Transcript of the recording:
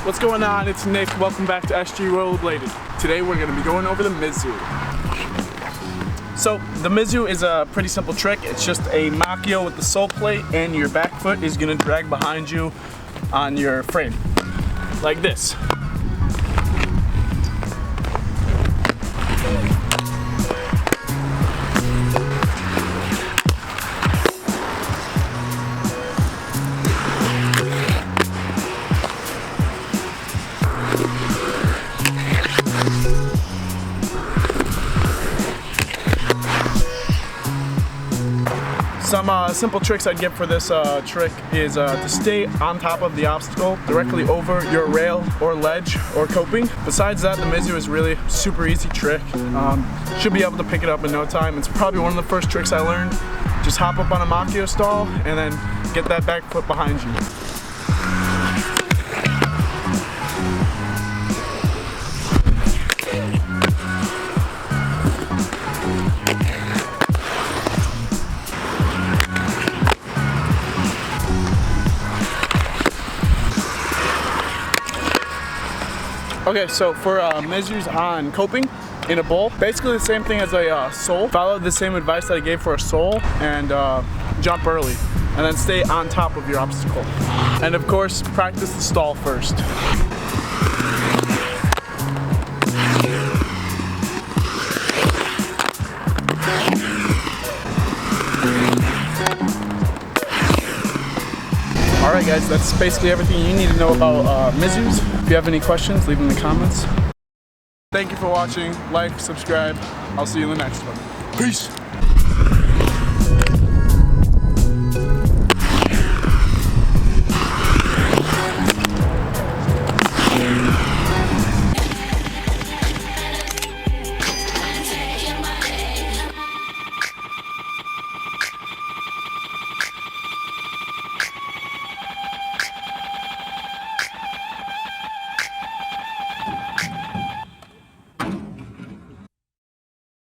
What's going on? It's Nick. Welcome back to SG Rollerblading. Today we're going to be going over the Mizou. So the Mizou is a pretty simple trick. It's just a Machio with the sole plate, and your back foot is going to drag behind you on your frame, like this. Some simple tricks I'd give for this trick is to stay on top of the obstacle directly over your rail or ledge or coping. Besides that, the Mizou is really super easy trick. Should be able to pick it up in no time. It's probably one of the first tricks I learned. Just hop up on a Machio stall and then get that back foot behind you. Okay, so for Mizou's on coping in a bowl, basically the same thing as a sole. Follow the same advice that I gave for a sole and jump early, and then stay on top of your obstacle. And of course, practice the stall first. Alright guys, that's basically everything you need to know about Mizou's. If you have any questions, leave them in the comments. Thank you for watching. Like, subscribe. I'll see you in the next one. Peace!